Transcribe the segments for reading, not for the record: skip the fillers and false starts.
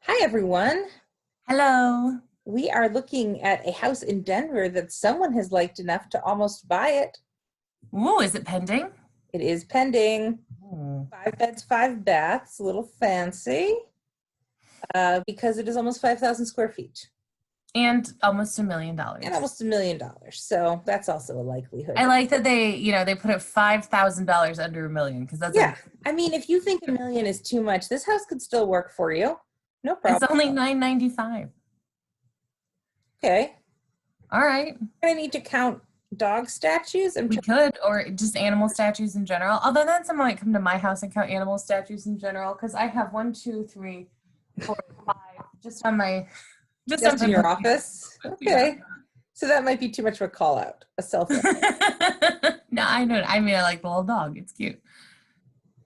Hi, everyone. Hello. We are looking at a house in Denver that someone has liked enough to almost buy it. Ooh, is it pending? It is pending. Ooh. 5 beds, 5 baths, a little fancy, because it is almost 5,000 square feet And almost $1 and million. almost $1 million. So that's also a likelihood. I like that they put it $5,000 under $1 million because that's Yeah. I mean, if you think $1 million is too much, this house could still work for you. No it's problem. only $995. Okay. All right. I need to count dog statues. We could, or just animal statues in general. Although then someone might come to my house and count animal statues in general because I have 1, 2, 3, 4, 5 just on my Just in your office? Yeah. Okay. So that might be too much of a call out, a selfie. No, I know. I mean, I like the little dog. It's cute.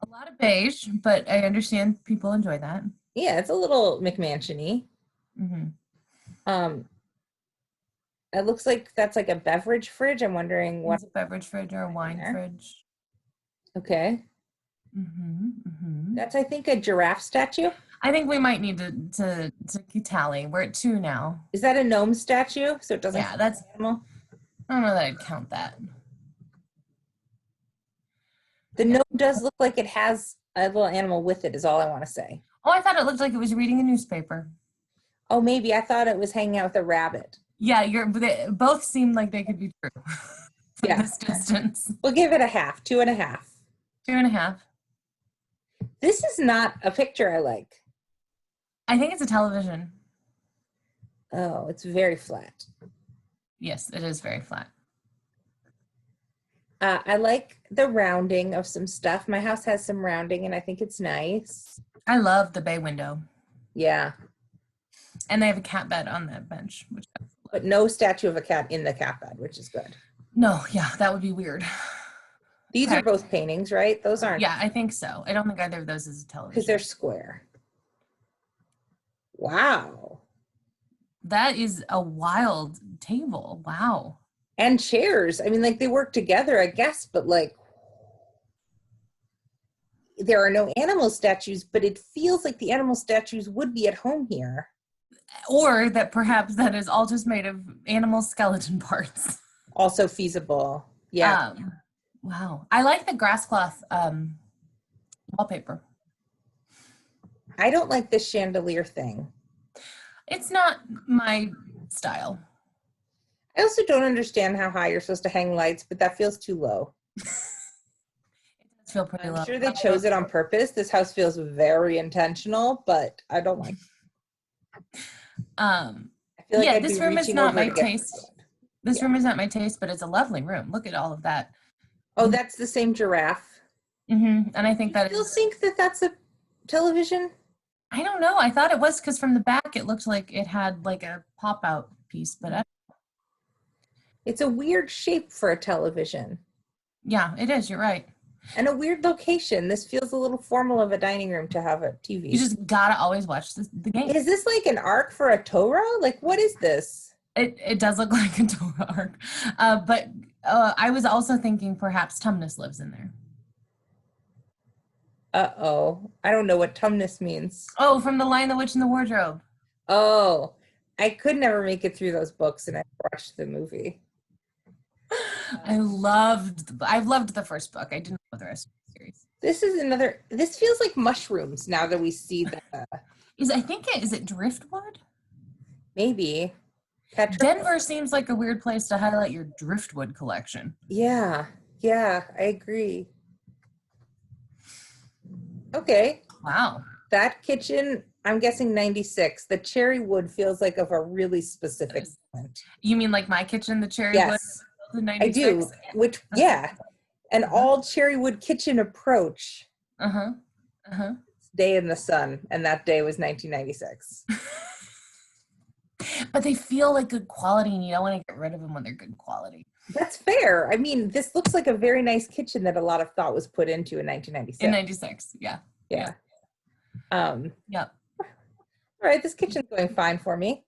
A lot of beige, but I understand people enjoy that. Yeah, it's a little McMansion-y. Mm-hmm. Um, it looks like that's like a beverage fridge. I'm wondering what. It's a beverage fridge or a wine fridge. Okay. Mm-hmm. Mm-hmm. That's, I think, a giraffe statue. I think we might need to tally. We're at 2 now. Is that a gnome statue? So it doesn't Yeah, count that's. as an animal? I don't know that I'd count that. The gnome does look like it has a little animal with it, is all I want to say. Oh, I thought it looked like it was reading a newspaper. Oh, maybe. I thought it was hanging out with a rabbit. Yeah, they both seem like they could be true from Yeah. this distance. We'll give it a half, 2.5. 2.5. This is not a picture I like. I think it's a television. Oh, it's very flat. Yes, it is very flat. I like the rounding of some stuff. My house has some rounding, and I think it's nice. I love the bay window. Yeah. And they have a cat bed on that bench. But no statue of a cat in the cat bed, which is good. No, yeah, that would be weird. These are both paintings, right? Those aren't. Yeah, I think so. I don't think either of those is a television. Because they're square. Wow. That is a wild table. Wow. And chairs. I mean, like, they work together, I guess, but like, there are no animal statues, but it feels like the animal statues would be at home here. Or that perhaps that is all just made of animal skeleton parts. Also feasible. Yeah. Wow. I like the grass cloth wallpaper. I don't like this chandelier thing. It's not my style. I also don't understand how high you're supposed to hang lights, but that feels too low. It does feel pretty low. I'm sure they chose it on purpose. This house feels very intentional, but I don't like it. I feel like yeah, I'd this be room is reaching not over my to get taste. This room is not my taste, but it's a lovely room. Look at all of that. Oh, that's the same giraffe. Mm-hmm. And I think that You still think that that's a television? I don't know. I thought it was because from the back it looked like it had like a pop-out piece, but It's a weird shape for a television. yeah, it is. You're right. And a weird location. This feels a little formal of a dining room to have a TV. You just gotta always watch the game. Is this like an arc for a Torah? Like, what is this? It does look like a Torah arc. But I was also thinking perhaps Tumnus lives in there. Uh-oh. I don't know what tumnus means. Oh, from The Lion, the Witch, and the Wardrobe. Oh, I could never make it through those books, and I watched the movie. I've loved the first book. I didn't know the rest of the series. This feels like mushrooms now that we see the. Is it driftwood? Maybe. Denver seems like a weird place to highlight your driftwood collection. Yeah, I agree. Okay. Wow. That kitchen, I'm guessing 96. The cherry wood feels like of a really specific moment. You mean like my kitchen, the cherry wood? Yes, The I do. Which, yeah, an all cherry wood kitchen approach. Day in the sun, and that day was 1996. But they feel like good quality, and you don't want to get rid of them when they're good quality. That's fair. I mean, this looks like a very nice kitchen that a lot of thought was put into in 1996. In 96, yeah. Yeah. Yep. All right, this kitchen's going fine for me.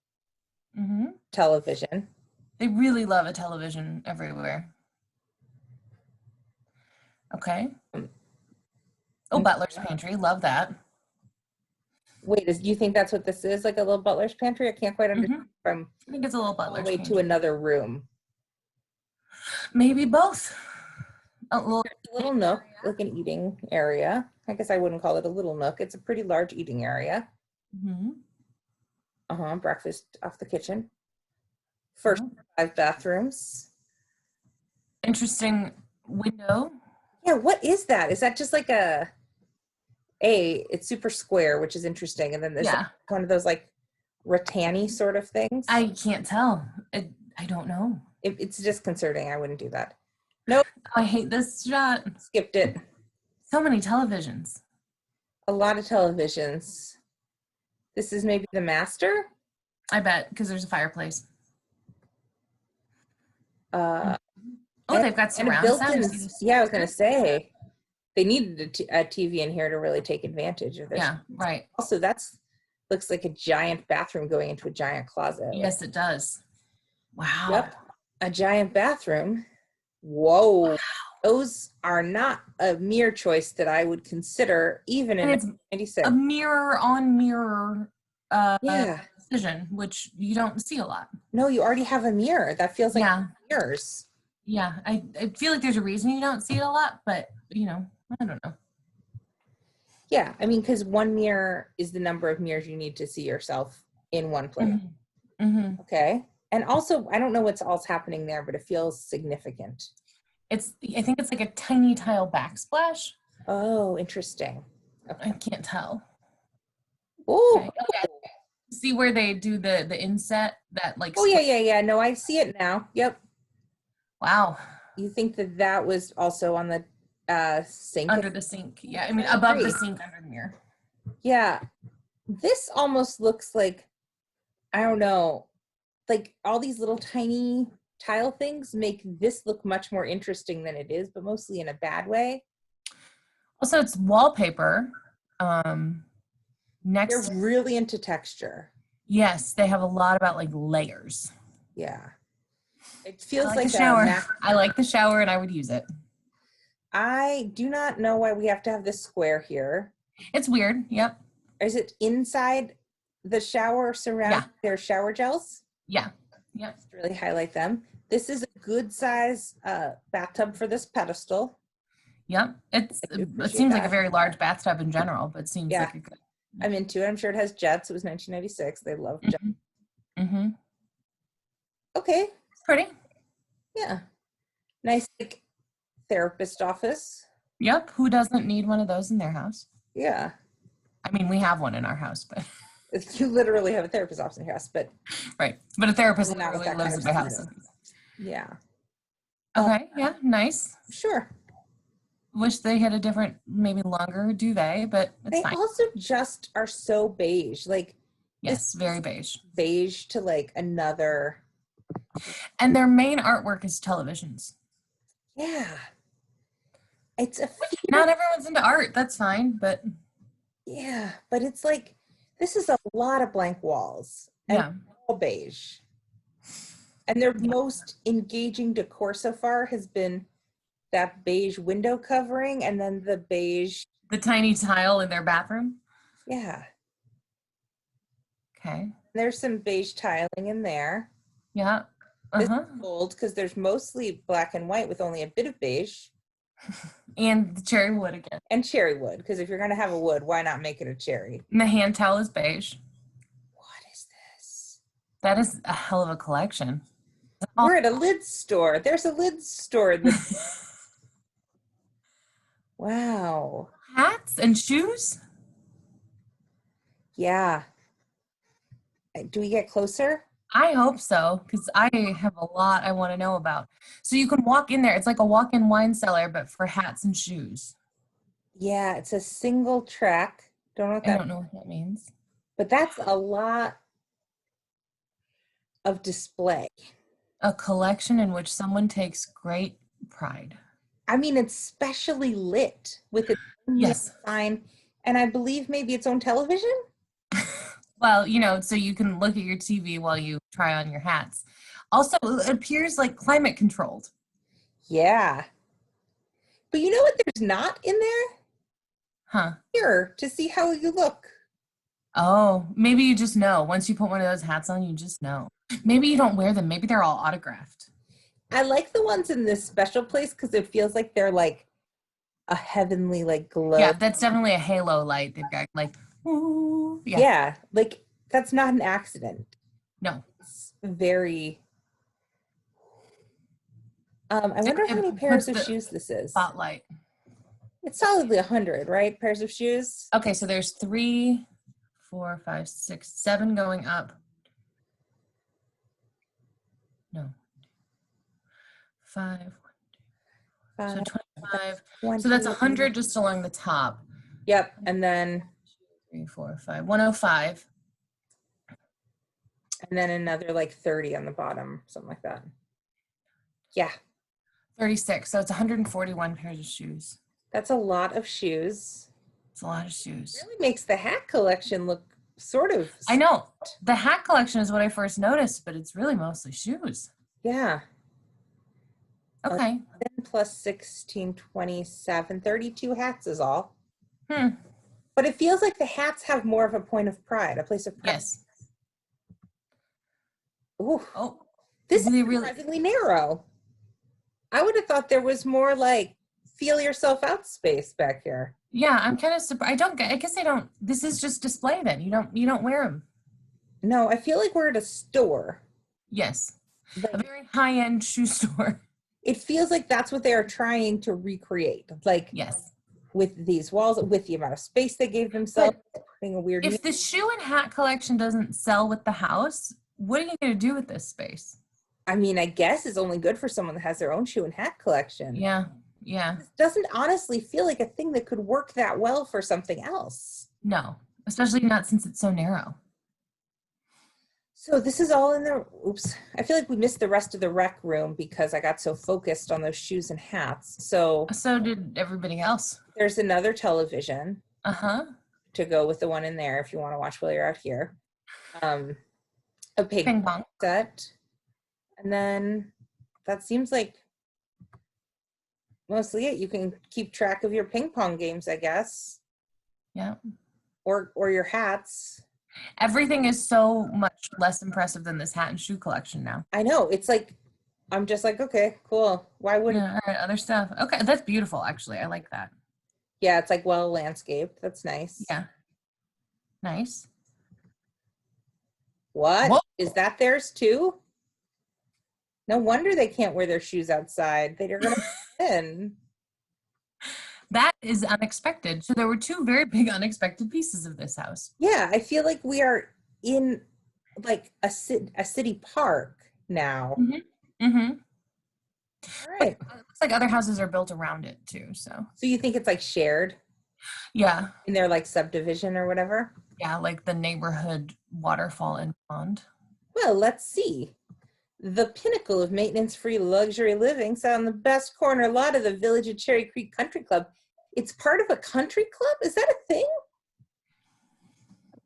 Mm-hmm. Television. They really love a television everywhere. Okay. Oh, Butler's Pantry. Love that. Wait, do you think that's what this is? Like a little butler's pantry? I can't quite understand from I think it's a little all the butler's way pantry. to another room. Maybe both. A little nook, like an eating area. I guess I wouldn't call it a little nook. It's a pretty large eating area. Breakfast off the kitchen. First 5 bathrooms. Interesting window. Yeah, what is that? Is that just like it's super square, which is interesting. And then there's one of those like rattan-y sort of things. I can't tell. I don't know. It's disconcerting. I wouldn't do that. Nope. I hate this shot. Skipped it. So many televisions. A lot of televisions. This is maybe the master? I bet, because there's a fireplace. They've got surround sound. Yeah, I was going to say. They needed a TV in here to really take advantage of this. Yeah, right. Also, looks like a giant bathroom going into a giant closet. Yes, it does. Wow. Yep, a giant bathroom. Whoa. Wow. Those are not a mirror choice that I would consider even in 1996. A mirror on mirror decision, which you don't see a lot. No, you already have a mirror. That feels like mirrors. Yeah, I feel like there's a reason you don't see it a lot, but I don't know. Yeah, I mean, because one mirror is the number of mirrors you need to see yourself in one place. Okay. And also, I don't know what's else happening there, but it feels significant. I think it's like a tiny tile backsplash. Oh, interesting. Okay. I can't tell. Oh, okay. See where they do the inset that like. Oh yeah. No, I see it now. Yep. Wow. You think that was also on the sink? Under the sink. Yeah, I mean above the sink, under the mirror. Yeah. This almost looks like, I don't know, like all these little tiny tile things make this look much more interesting than it is, but mostly in a bad way. Also, it's wallpaper. They're really into texture. Yes, they have a lot about like layers. Yeah. It feels like the shower. I like the shower and I would use it. I do not know why we have to have this square here. It's weird. Yep. Is it inside the shower surrounding their shower gels? Yeah. Yep. Just really highlight them. This is a good size bathtub for this pedestal. Yep. It seems like a very large bathtub in general, but it seems like a good. I'm into it. I'm sure it has jets. It was 1996. They love jets. Mm-hmm. Okay. It's pretty. Yeah. Nice like therapist office. Yep. Who doesn't need one of those in their house? Yeah. I mean, we have one in our house, but you literally have a therapist office in your house, but right. But a therapist literally lives in my house. Yeah. Okay. Yeah. Nice. Sure. Wish they had a different, maybe longer duvet, but it's fine. They also just are so beige. Like, yes, very beige. Beige to like another. And their main artwork is televisions. Yeah. It's not everyone's into art. That's fine, but. Yeah, but it's like, this is a lot of blank walls. And all beige. And their most engaging decor so far has been that beige window covering and then the tiny tile in their bathroom. Yeah. Okay. There's some beige tiling in there. Yeah. This is gold because there's mostly black and white with only a bit of beige. And the cherry wood again. And cherry wood, because if you're going to have a wood, why not make it a cherry? And the hand towel is beige. What is this? That is a hell of a collection. We're at a lid store. There's a lid store. Wow. Hats and shoes? Yeah. Do we get closer? I hope so, because I have a lot I want to know about. So you can walk in there. It's like a walk-in wine cellar, but for hats and shoes. Yeah, it's a single track. I don't know what that means. But that's a lot of display. A collection in which someone takes great pride. I mean, it's specially lit with its own sign, and I believe maybe its own television. Well, so you can look at your TV while you try on your hats. Also, it appears like climate controlled. Yeah. But you know what there's not in there? Huh. Mirror to see how you look. Oh, maybe you just know. Once you put one of those hats on, you just know. Maybe you don't wear them. Maybe they're all autographed. I like the ones in this special place because it feels like they're like a heavenly like glow. Yeah, that's definitely a halo light. They've got like, ooh, yeah. Yeah, like that's not an accident. No. It's very. I wonder how many pairs of shoes this is. Spotlight. It's solidly 100, right? Pairs of shoes. Okay, so there's 3, 4, 5, 6, 7 going up. No. 5. So 25. So that's 100 just along the top. Yep, and then 3, 4, 5. 105. And then another like 30 on the bottom, something like that. Yeah. 36. So it's 141 pairs of shoes. That's a lot of shoes. It's a lot of shoes. It really makes the hat collection look sort of. I know. The hat collection is what I first noticed, but it's really mostly shoes. Yeah. Okay. 10 plus 16, 27, 32 hats is all. But it feels like the hats have more of a point of pride, a place of pride. Yes. Ooh. Oh. This is surprisingly narrow. I would have thought there was more like feel yourself out space back here. Yeah, I'm kind of surprised. I guess I don't. This is just display then. You don't wear them. No, I feel like we're at a store. Yes. A very high-end shoe store. It feels like that's what they are trying to recreate. Like, yes, with these walls, with the amount of space they gave themselves, putting a weird. If the shoe and hat collection doesn't sell with the house, what are you going to do with this space? I mean, I guess it's only good for someone that has their own shoe and hat collection. Yeah, yeah. This doesn't honestly feel like a thing that could work that well for something else. No, especially not since it's so narrow. So this is all in the, oops, I feel like we missed the rest of the rec room because I got so focused on those shoes and hats. So did everybody else. There's another television. Uh-huh. To go with the one in there if you want to watch while you're out here. A ping pong set. And then that seems like mostly it. You can keep track of your ping pong games, I guess. Yeah. Or your hats. Everything is so much less impressive than this hat and shoe collection now. I know. It's like, I'm just like, okay, cool. Why wouldn't? Yeah, all right, other stuff. Okay, that's beautiful, actually. I like that. Yeah, it's like well landscaped. That's nice. Yeah. Nice. What? Whoa. Is that theirs too? No wonder they can't wear their shoes outside. They're going to in. That is unexpected. So there were 2 very big unexpected pieces of this house. Yeah, I feel like we are in like a city park now. Mm-hmm. Mm-hmm. All right. But it looks like other houses are built around it too. So you think it's like shared? Yeah. In their like subdivision or whatever? Yeah, like the neighborhood waterfall and pond. Well, let's see. The pinnacle of maintenance-free luxury living sat on the best corner lot of the village of Cherry Creek Country Club. It's part of a country club? Is that a thing?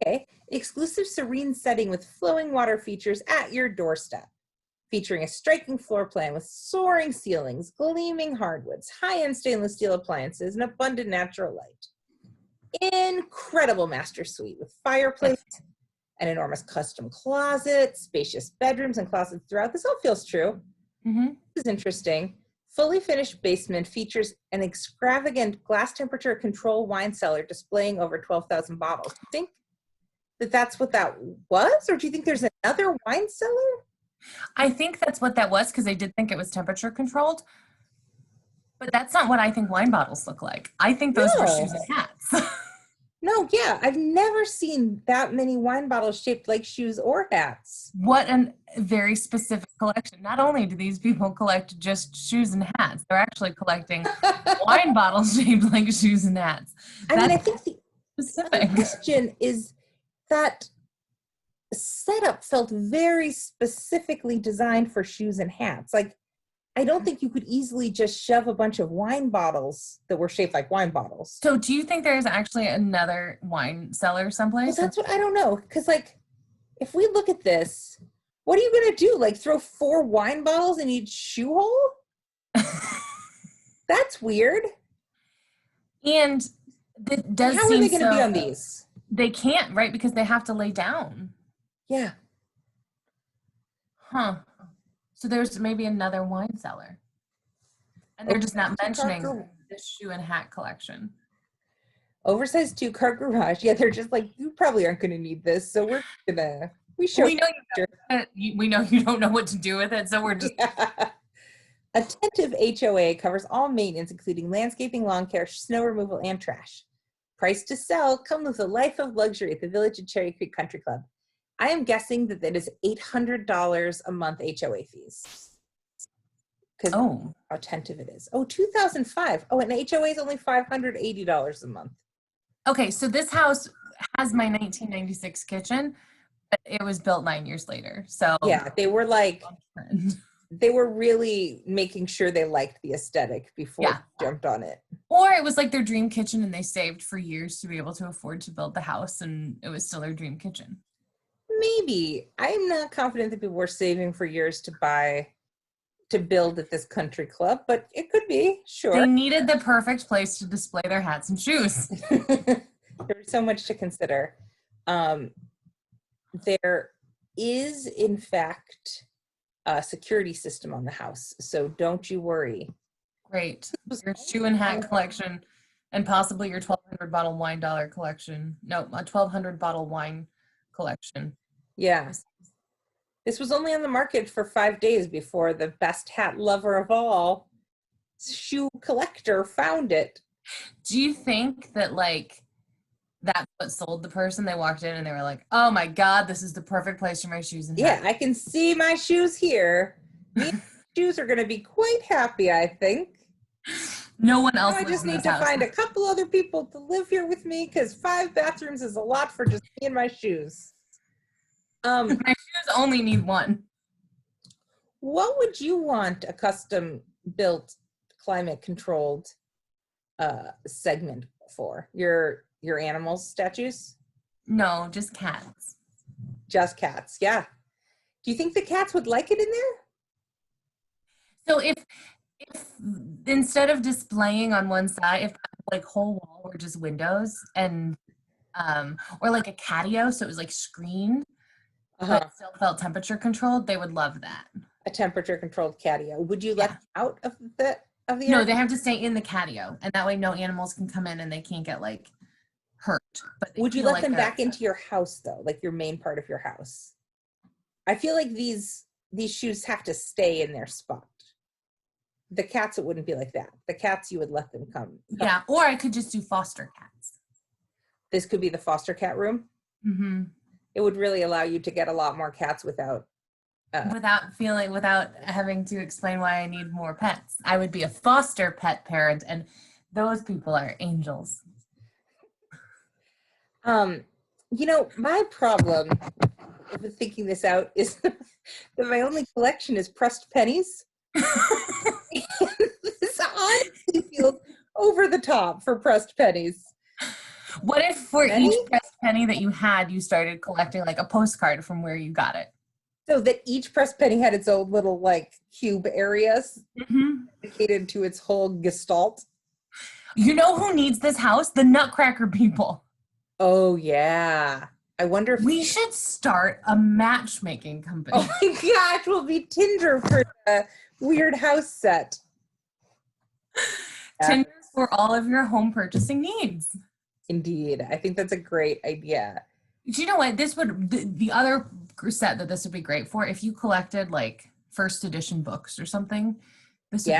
Okay. Exclusive serene setting with flowing water features at your doorstep. Featuring a striking floor plan with soaring ceilings, gleaming hardwoods, high-end stainless steel appliances, and abundant natural light. Incredible master suite with fireplace, an enormous custom closet, spacious bedrooms and closets throughout. This all feels true. Mm-hmm. This is interesting. Fully finished basement features an extravagant glass temperature control wine cellar displaying over 12,000 bottles. Do you think that that's what that was? Or do you think there's another wine cellar? I think that's what that was because I did think it was temperature controlled. But that's not what I think wine bottles look like. I think those were shoes and hats. No, yeah, I've never seen that many wine bottles shaped like shoes or hats. What a very specific collection. Not only do these people collect just shoes and hats, they're actually collecting wine bottles shaped like shoes and hats. I mean, I think the specific question is that setup felt very specifically designed for shoes and hats. Like, I don't think you could easily just shove a bunch of wine bottles that were shaped like wine bottles. So do you think there's actually another wine cellar someplace? Well, that's what I don't know. Because, like, if we look at this, what are you going to do? Like, throw 4 wine bottles in each shoe hole? That's weird. And that does How are they going to be on these? They can't, right? Because they have to lay down. Yeah. Huh. So there's maybe another wine cellar. And they're just not mentioning the shoe and hat collection. Oversized 2-car garage. Yeah, they're just like, you probably aren't going to need this, so we know we know you don't know what to do with it, so we're just. Yeah. Attentive HOA covers all maintenance, including landscaping, lawn care, snow removal, and trash. Price to sell. Come with a life of luxury at the Village at Cherry Creek Country Club. I am guessing that is $800 a month HOA fees. Because how attentive it is. Oh, 2005. Oh, and HOA is only $580 a month. Okay, so this house has my 1996 kitchen, but it was built 9 years later. So yeah, they were like, they were really making sure they liked the aesthetic before they jumped on it. Or it was like their dream kitchen and they saved for years to be able to afford to build the house, and it was still their dream kitchen. Maybe. I'm not confident that people were saving for years to build at this country club, but it could be, sure. They needed the perfect place to display their hats and shoes. There's so much to consider. There is, in fact, a security system on the house, so don't you worry. Great. Your shoe and hat collection, and possibly your 1,200 bottle wine dollar collection. No, a 1,200 bottle wine collection. Yeah. This was only on the market for 5 days before the best hat lover of all, shoe collector, found it. Do you think that, like, that's what sold the person? They walked in and they were like, oh my God, this is the perfect place for my shoes and hat. Yeah, I can see my shoes here. These shoes are going to be quite happy, I think. No one else. I just need to find a couple other people to live here with me, because 5 bathrooms is a lot for just me and my shoes. My shoes only need one. What would you want a custom built, climate controlled segment for? Your animals statues? No, just cats. Just cats, yeah. Do you think the cats would like it in there? So if instead of displaying on one side, if like whole wall were just windows and or like a catio, so it was like screened, but still felt temperature controlled, they would love that. A temperature controlled catio. Would you let them out of the No, they have to stay in the catio, and that way no animals can come in and they can't get like hurt. But would you let them back into your house though, like your main part of your house? I feel like these shoes have to stay in their spot. The cats, it wouldn't be like that. The cats, you would let them come. Yeah, or I could just do foster cats. This could be the foster cat room. Mm-hmm. It would really allow you to get a lot more cats without having to explain why I need more pets. I would be a foster pet parent, and those people are angels. My problem with thinking this out is that my only collection is pressed pennies. This honestly feels over the top for pressed pennies. What if for each pressed penny that you had, you started collecting like a postcard from where you got it? So that each pressed penny had its own little like cube areas dedicated to its whole gestalt. You know who needs this house? The Nutcracker people. Oh yeah. I wonder if we should start a matchmaking company. Oh my gosh, we'll be Tinder for the weird house set. Tinder for all of your home purchasing needs. Indeed. I think that's a great idea. Do you know what? This would, the other set that this would be great for, if you collected like first edition books or something. This would be.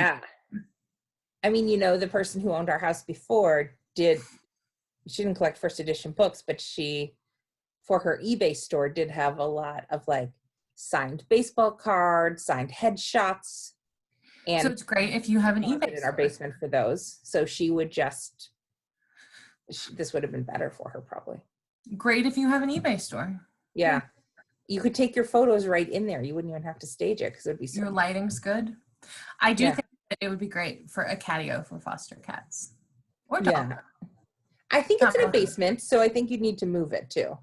I mean, the person who owned our house before she didn't collect first edition books, but she, for her eBay store, did have a lot of like signed baseball cards, signed headshots. And so it's great if you have an eBay in our basement for those. So she would this would have been better for her probably. Great if you have an eBay store. Yeah. You could take your photos right in there. You wouldn't even have to stage it because it would be so your lighting's good. I do think that it would be great for a catio for foster cats. Or dog. Yeah. I think it's in a basement, so I think you'd need to move it too.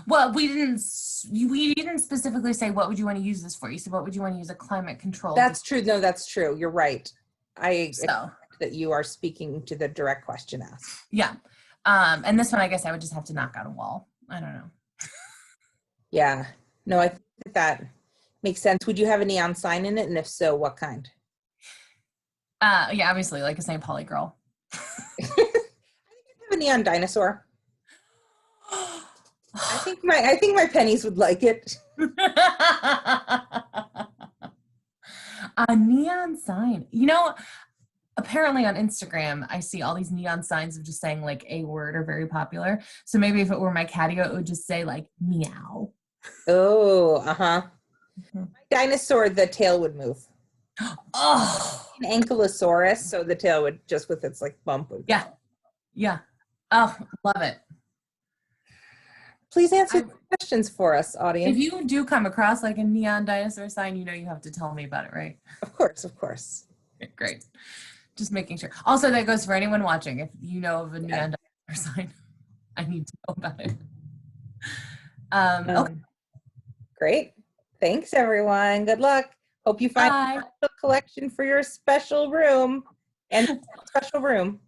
Well, we didn't specifically say what would you want to use this for. You said what would you want to use a climate control. That's true. No, that's true. You're right. I expect that you are speaking to the direct question asked. Yeah. And this one, I guess I would just have to knock out a wall. I don't know. Yeah. No, I think that makes sense. Would you have a neon sign in it? And if so, what kind? Yeah, obviously, like a St. Pauli girl. I have a neon dinosaur. I think my pennies would like it. A neon sign. You know, apparently on Instagram, I see all these neon signs of just saying like a word are very popular. So maybe if it were my catio, it would just say like meow. Oh, uh-huh. Mhm. My dinosaur, the tail would move. Oh, An ankylosaurus, so the tail would just with its like bump would go. yeah. Yeah. Oh, love it. Please answer the questions for us, If audience. you do come across like a neon dinosaur sign, you know you have to tell me about it, right? Of course, of course. Okay, great. Just making sure. Also, that goes for anyone watching. If you know of a neon dinosaur sign, I need to know about it. Okay. Great. Thanks, everyone. Good luck. Hope you find Bye. a collection for your special room and special room.